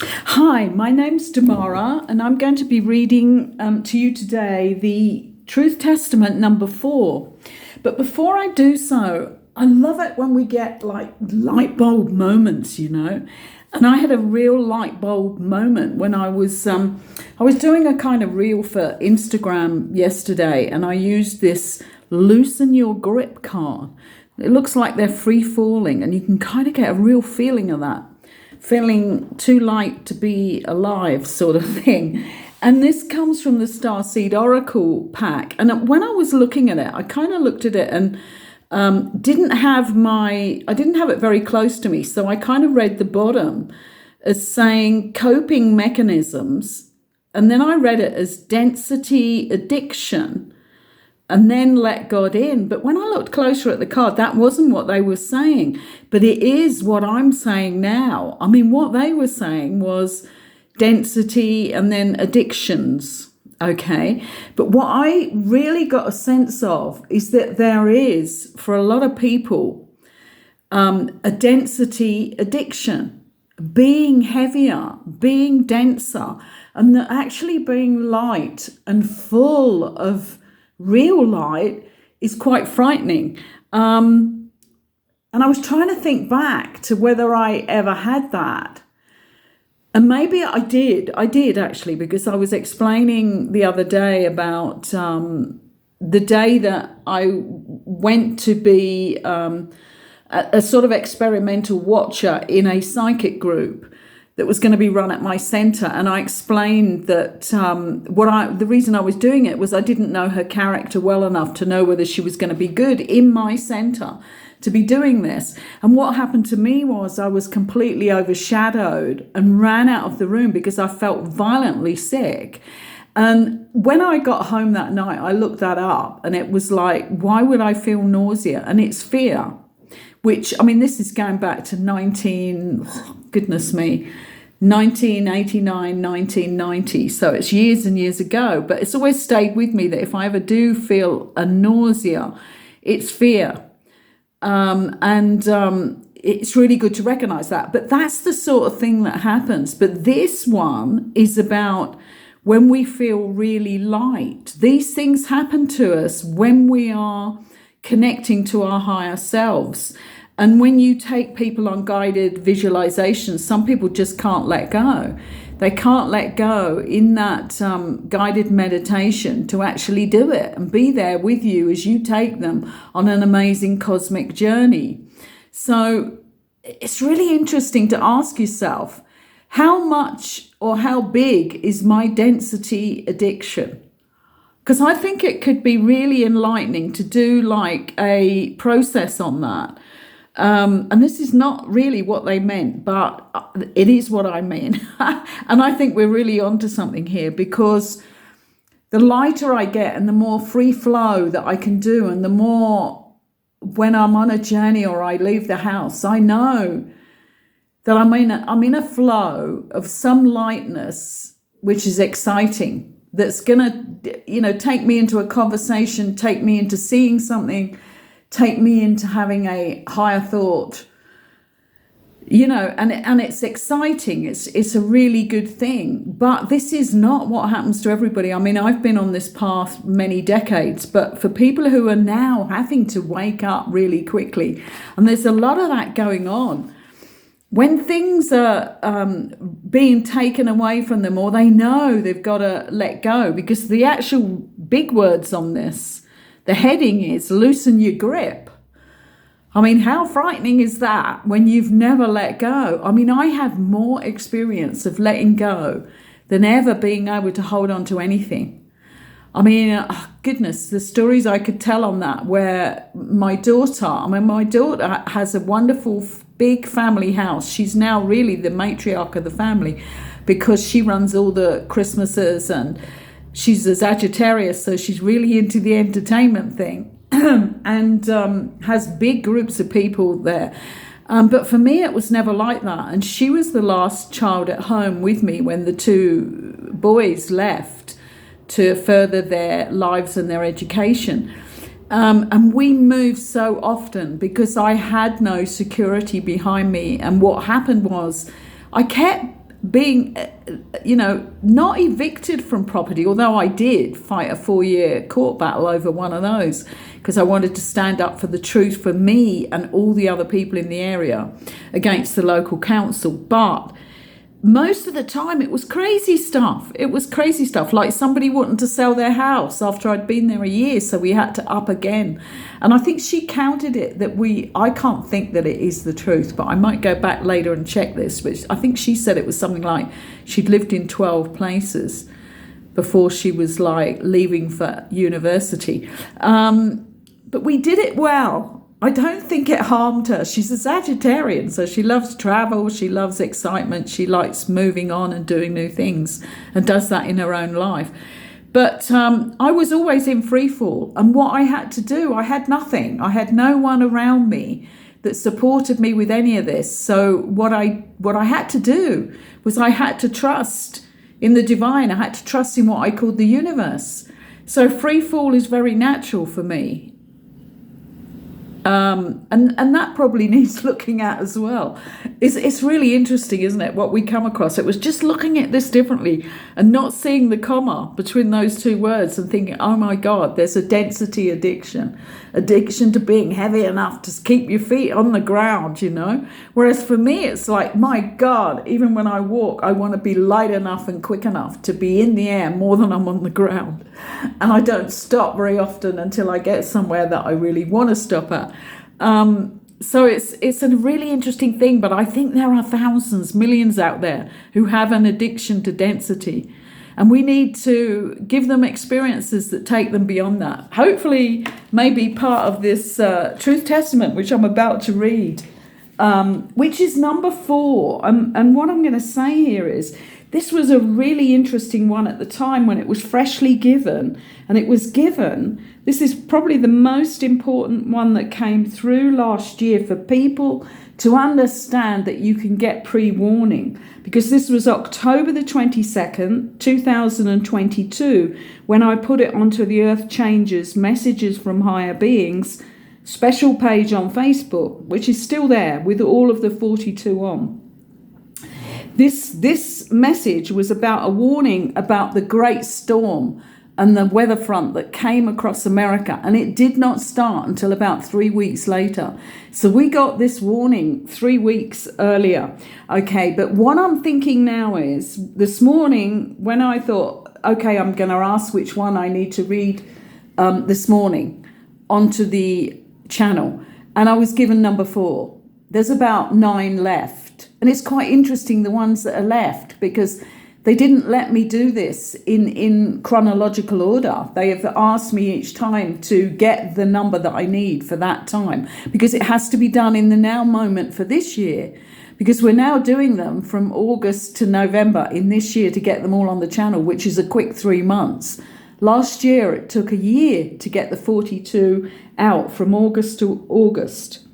Hi, my name's Demara, and I'm going to be reading to you today the Truth Testament No.4. But before I do so, I love it when we get like light bulb moments, And I had a real light bulb moment when I was doing a kind of reel for Instagram yesterday, and I used this loosen your grip card. It looks like they're free falling, and you can kind of get a real feeling of that. Feeling too light to be alive sort of thing. And this comes from the Starseed Oracle pack. And when I was looking at it, I kind of looked at it and didn't have it very close to me. So I kind of read the bottom as saying coping mechanisms. And then I read it as density addiction and then let God in. But when I looked closer at the card, that wasn't what they were saying. But it is what I'm saying now. I mean, what they were saying was density and then addictions, okay? But what I really got a sense of is that there is, for a lot of people, a density addiction, being heavier, being denser, and actually being light and full of real light is quite frightening. And I was trying to think back to whether I ever had that. And maybe I did actually, because I was explaining the other day about the day that I went to be a sort of experimental watcher in a psychic group that was going to be run at my center. And I explained that the reason I was doing it was I didn't know her character well enough to know whether she was going to be good in my center to be doing this. And what happened to me was I was completely overshadowed and ran out of the room because I felt violently sick. And when I got home that night, I looked that up, and it was like, why would I feel nausea? And it's fear, which, I mean, this is going back to 1989, 1990. So it's years and years ago, but it's always stayed with me that if I ever do feel a nausea, it's fear. It's really good to recognize that. But that's the sort of thing that happens. But this one is about when we feel really light. These things happen to us when we are connecting to our higher selves. And when you take people on guided visualizations, some people just can't let go. They can't let go in that guided meditation to actually do it and be there with you as you take them on an amazing cosmic journey. So it's really interesting to ask yourself, how much or how big is my density addiction? Because I think it could be really enlightening to do like a process on that. And this is not really what they meant, but it is what I mean. And I think we're really onto something here, because the lighter I get and the more free flow that I can do, and the more when I'm on a journey or I leave the house, I know that I'm in a flow of some lightness, which is exciting, that's going to, take me into a conversation, take me into seeing something, take me into having a higher thought, and it's exciting. It's a really good thing. But this is not what happens to everybody. I mean, I've been on this path many decades, but for people who are now having to wake up really quickly, and there's a lot of that going on, when things are being taken away from them, or they know they've got to let go, because the actual big words on this, the heading is loosen your grip. I mean, how frightening is that when you've never let go? I mean, I have more experience of letting go than ever being able to hold on to anything. I mean, goodness, the stories I could tell on that, where my daughter has a wonderful big family house. She's now really the matriarch of the family because she runs all the Christmases, and she's a Sagittarius, so she's really into the entertainment thing and has big groups of people there. But for me, it was never like that. And she was the last child at home with me when the two boys left to further their lives and their education. And we moved so often because I had no security behind me. And what happened was I kept being, not evicted from property, although I did fight a 4-year court battle over one of those because I wanted to stand up for the truth for me and all the other people in the area against the local council. But most of the time it was crazy stuff. It was crazy stuff, like somebody wanting to sell their house after I'd been there a year, so we had to up again. And I think she counted it that I can't think that it is the truth, but I might go back later and check this, but I think she said it was something like she'd lived in 12 places before she was like leaving for university. But we did it well. I don't think it harmed her. She's a Sagittarian, so she loves travel, she loves excitement, she likes moving on and doing new things and does that in her own life. But I was always in free fall, and what I had to do, I had nothing. I had no one around me that supported me with any of this. So what I had to do was I had to trust in the divine. I had to trust in what I called the universe. So free fall is very natural for me. And that probably needs looking at as well. It's really interesting, isn't it, what we come across. It was just looking at this differently and not seeing the comma between those two words and thinking, oh my God, there's a density addiction to being heavy enough to keep your feet on the ground, Whereas for me, it's like, my God, even when I walk, I want to be light enough and quick enough to be in the air more than I'm on the ground. And I don't stop very often until I get somewhere that I really want to stop at. So it's a really interesting thing, but I think there are thousands, millions out there who have an addiction to density, and we need to give them experiences that take them beyond that. Hopefully, maybe part of this truth testament, which I'm about to read, which is number 4. And what I'm going to say here is, this was a really interesting one at the time when it was freshly given, and it was given. This is probably the most important one that came through last year for people to understand that you can get pre-warning, because this was October the 22nd, 2022, when I put it onto the Earth Changes Messages from Higher Beings special page on Facebook, which is still there with all of the 42 on. This message was about a warning about the great storm and the weather front that came across America, and it did not start until about 3 weeks later. So we got this warning 3 weeks earlier. Okay, but what I'm thinking now is, this morning when I thought, okay, I'm going to ask which one I need to read this morning onto the channel, and I was given number 4. There's about 9 left. And it's quite interesting, the ones that are left, because they didn't let me do this in chronological order. They have asked me each time to get the number that I need for that time, because it has to be done in the now moment for this year, because we're now doing them from August to November in this year to get them all on the channel, which is a quick 3 months. Last year, it took a year to get the 42 out from August to August.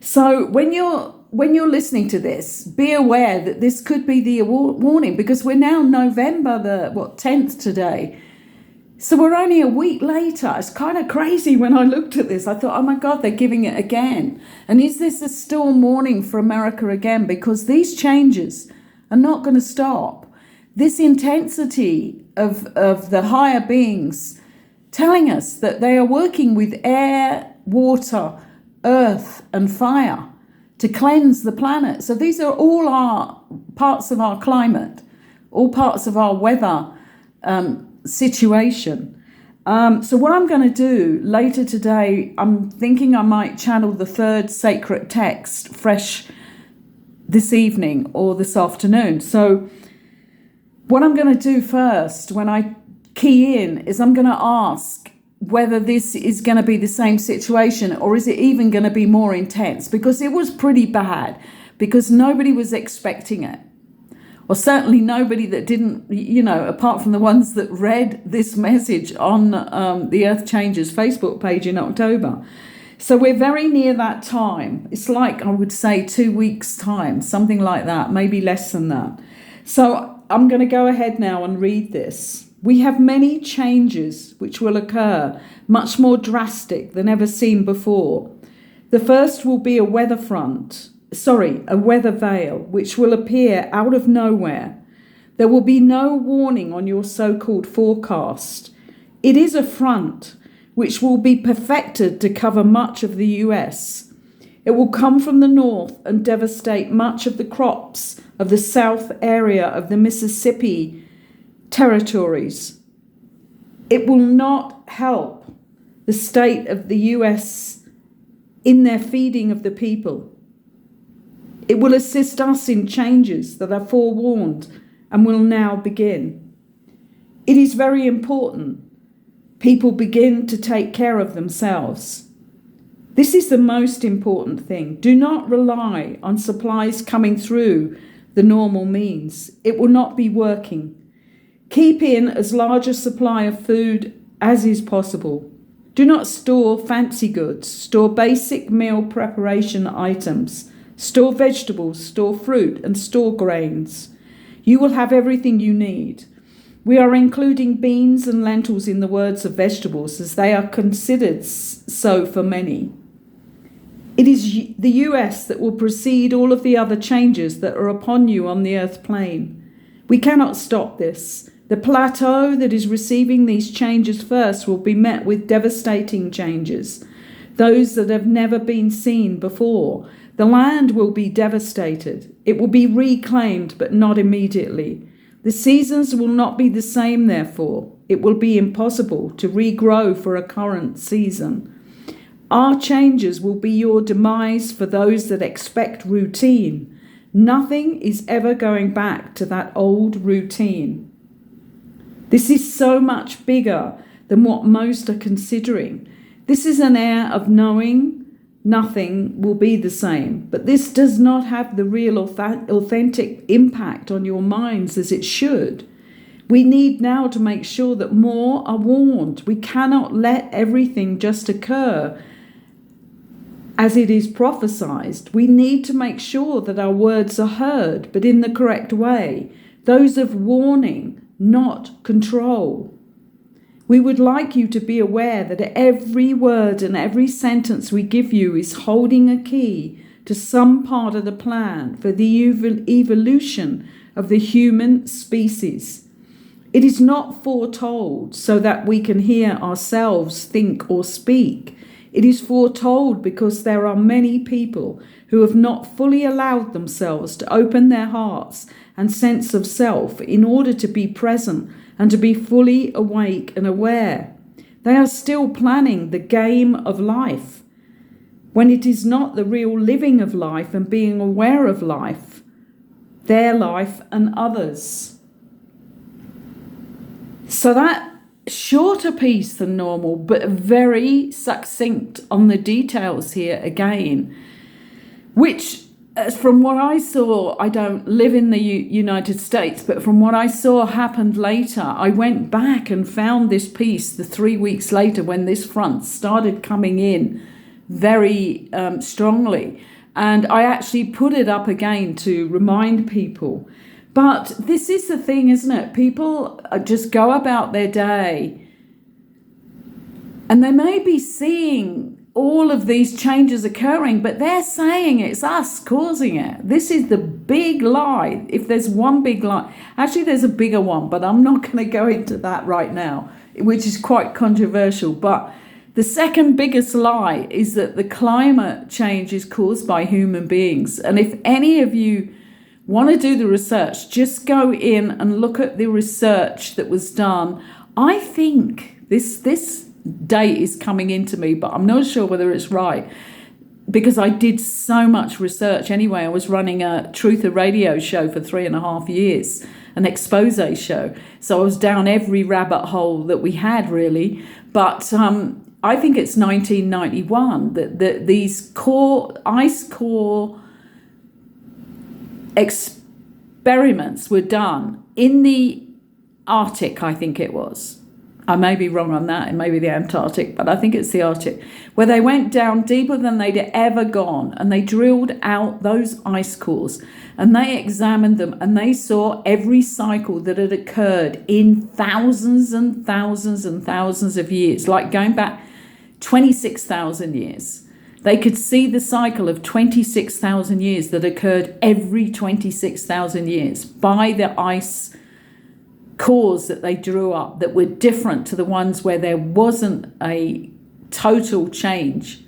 So when you're listening to this, be aware that this could be the warning, because we're now November the 10th today. So we're only a week later. It's kind of crazy. When I looked at this, I thought, oh my God, they're giving it again. And is this a storm warning for America again? Because these changes are not going to stop. This intensity of the higher beings telling us that they are working with air, water, earth and fire to cleanse the planet. So these are all our parts of our climate, all parts of our weather situation. So what I'm going to do later today, I'm thinking I might channel the 3rd sacred text fresh this evening or this afternoon. So what I'm going to do first when I key in is I'm going to ask whether this is going to be the same situation, or is it even going to be more intense, because it was pretty bad, because nobody was expecting it. Or certainly nobody that didn't, apart from the ones that read this message on the Earth Changes Facebook page in October. So we're very near that time. It's like, I would say, 2 weeks' time, something like that, maybe less than that. So I'm going to go ahead now and read this. We have many changes which will occur, much more drastic than ever seen before. The first will be a weather front a weather veil, which will appear out of nowhere. There will be no warning on your so-called forecast. It is a front which will be perfected to cover much of the US. It will come from the north and devastate much of the crops of the south area of the Mississippi territories. It will not help the state of the US in their feeding of the people. It will assist us in changes that are forewarned and will now begin. It is very important people begin to take care of themselves. This is the most important thing. Do not rely on supplies coming through the normal means. It will not be working. Keep in as large a supply of food as is possible. Do not store fancy goods. Store basic meal preparation items. Store vegetables, store fruit, and store grains. You will have everything you need. We are including beans and lentils in the words of vegetables as they are considered so for many. It is the US that will precede all of the other changes that are upon you on the earth plane. We cannot stop this. The plateau that is receiving these changes first will be met with devastating changes, those that have never been seen before. The land will be devastated. It will be reclaimed, but not immediately. The seasons will not be the same, therefore. It will be impossible to regrow for a current season. Our changes will be your demise for those that expect routine. Nothing is ever going back to that old routine. This is so much bigger than what most are considering. This is an air of knowing nothing will be the same, but this does not have the real authentic impact on your minds as it should. We need now to make sure that more are warned. We cannot let everything just occur as it is prophesied. We need to make sure that our words are heard, but in the correct way, those of warning, not control. We would like you to be aware that every word and every sentence we give you is holding a key to some part of the plan for the evolution of the human species. It is not foretold so that we can hear ourselves think or speak. It is foretold because there are many people who have not fully allowed themselves to open their hearts and sense of self in order to be present and to be fully awake and aware. They are still planning the game of life, when it is not the real living of life and being aware of life, their life and others. So that shorter piece than normal, but very succinct on the details here again, which from what I saw, I don't live in the United States, but from what I saw happened later, I went back and found this piece the 3 weeks later when this front started coming in very strongly. And I actually put it up again to remind people. But this is the thing, isn't it? People just go about their day and they may be seeing all of these changes occurring, but they're saying it's us causing it. This is the big lie. If there's one big lie, actually there's a bigger one, but I'm not going to go into that right now, which is quite controversial. But the second biggest lie is that the climate change is caused by human beings. And if any of you want to do the research, just go in and look at the research that was done. I think this date is coming into me, but I'm not sure whether it's right because I did so much research anyway. I was running a Truth Radio show for 3.5 years, an expose show. So I was down every rabbit hole that we had, really. But I think it's 1991 that these ice core experiments were done in the Arctic, I think it was. I may be wrong on that, it may be the Antarctic, but I think it's the Arctic, where they went down deeper than they'd ever gone and they drilled out those ice cores and they examined them and they saw every cycle that had occurred in thousands and thousands and thousands of years, like going back 26,000 years. They could see the cycle of 26,000 years that occurred every 26,000 years by the ice cores that they drew up that were different to the ones where there wasn't a total change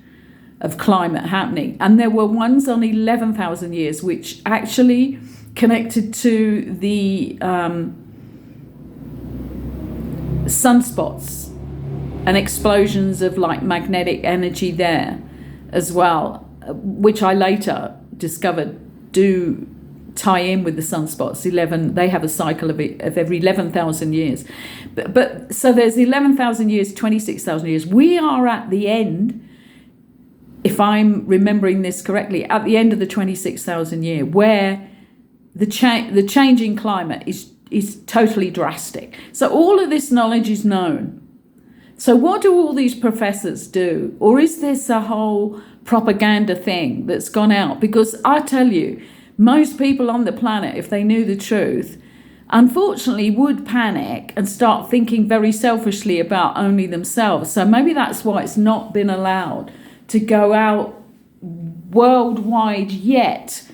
of climate happening. And there were ones on 11,000 years which actually connected to the sunspots and explosions of like magnetic energy there as well, which I later discovered do tie in with the sunspots. They have a cycle of every 11,000 years. But so there's 11,000 years, 26,000 years. We are at the end, if I'm remembering this correctly, at the end of the 26,000 year, where the change in climate is totally drastic. So all of this knowledge is known. So what do all these professors do? Or is this a whole propaganda thing that's gone out? Because I tell you, most people on the planet, if they knew the truth, unfortunately would panic and start thinking very selfishly about only themselves. So maybe that's why it's not been allowed to go out worldwide yet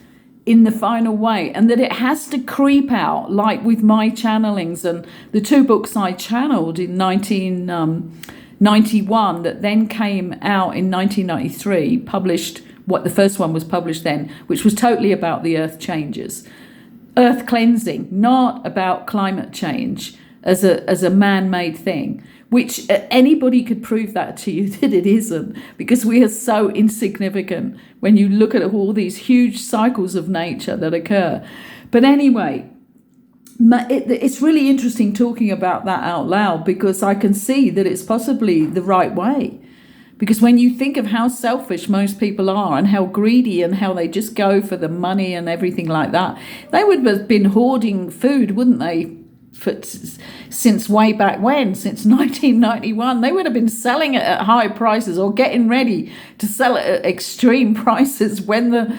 in the final way, and that it has to creep out, like with my channelings and the two books I channeled in 1991 that then came out in 1993, published, what the first one was published then, which was totally about the earth changes, earth cleansing, not about climate change as a man-made thing, which anybody could prove that to you that it isn't, because we are so insignificant when you look at all these huge cycles of nature that occur. But anyway, it's really interesting talking about that out loud, because I can see that it's possibly the right way. Because when you think of how selfish most people are and how greedy and how they just go for the money and everything like that, they would have been hoarding food, wouldn't they? Since way back when, since 1991, they would have been selling it at high prices or getting ready to sell it at extreme prices when the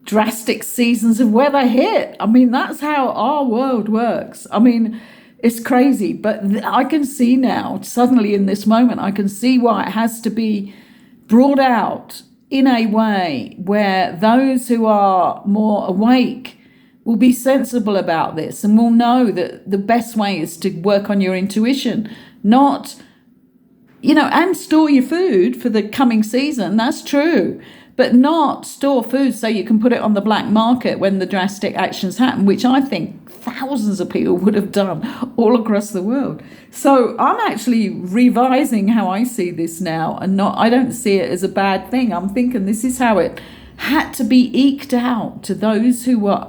drastic seasons of weather hit. I mean, that's how our world works. I mean, it's crazy, but I can see now, suddenly in this moment, I can see why it has to be brought out in a way where those who are more awake will be sensible about this and will know that the best way is to work on your intuition, not, and store your food for the coming season. That's true. But not store food so you can put it on the black market when the drastic actions happen, which I think thousands of people would have done all across the world. So I'm actually revising how I see this now, and I don't see it as a bad thing. I'm thinking this is how it had to be eked out to those who were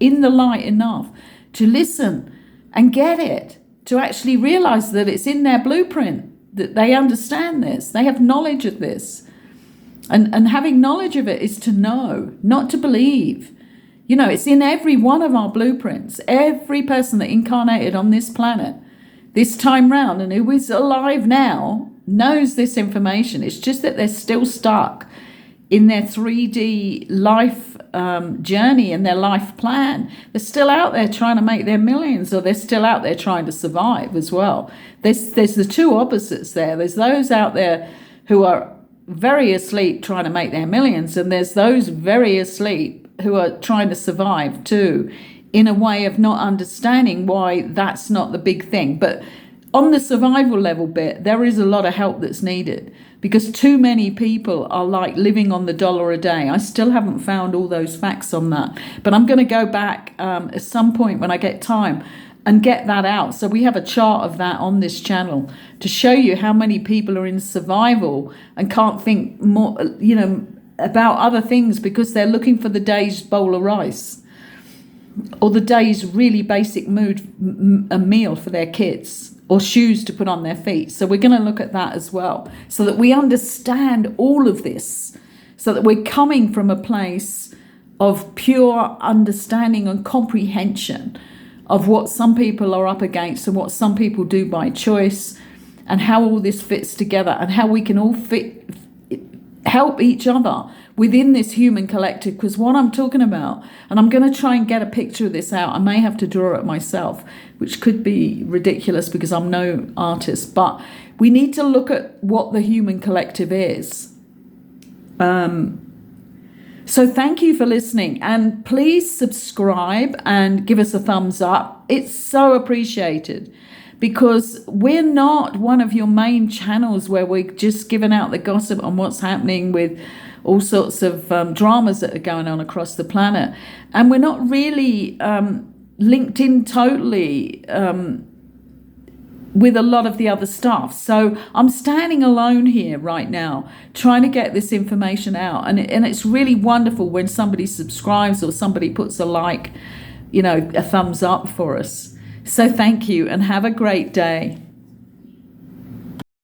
in the light enough to listen and get it, to actually realize that it's in their blueprint, that they understand this, they have knowledge of this. And having knowledge of it is to know, not to believe. It's in every one of our blueprints. Every person that incarnated on this planet this time round and who is alive now knows this information. It's just that they're still stuck in their 3D life journey and their life plan. They're still out there trying to make their millions, or they're still out there trying to survive as well. There's the two opposites there. There's those out there who are very asleep trying to make their millions, and there's those very asleep who are trying to survive too, in a way of not understanding why that's not the big thing. But on the survival level bit, there is a lot of help that's needed, because too many people are like living on the dollar a day. I still haven't found all those facts on that, but I'm going to go back at some point when I get time and get that out. So we have a chart of that on this channel to show you how many people are in survival and can't think more, about other things because they're looking for the day's bowl of rice or the day's really basic a meal for their kids, or shoes to put on their feet. So we're going to look at that as well, so that we understand all of this, so that we're coming from a place of pure understanding and comprehension of what some people are up against and what some people do by choice, and how all this fits together, and how we can all help each other within this human collective. Because what I'm talking about, and I'm going to try and get a picture of this out, I may have to draw it myself, which could be ridiculous because I'm no artist, but we need to look at what the human collective is So thank you for listening, and please subscribe and give us a thumbs up. It's so appreciated, because we're not one of your main channels where we're just giving out the gossip on what's happening with all sorts of dramas that are going on across the planet. And we're not really linked in totally with a lot of the other stuff. So I'm standing alone here right now trying to get this information out. And it's really wonderful when somebody subscribes or somebody puts a like, a thumbs up for us. So thank you, and have a great day.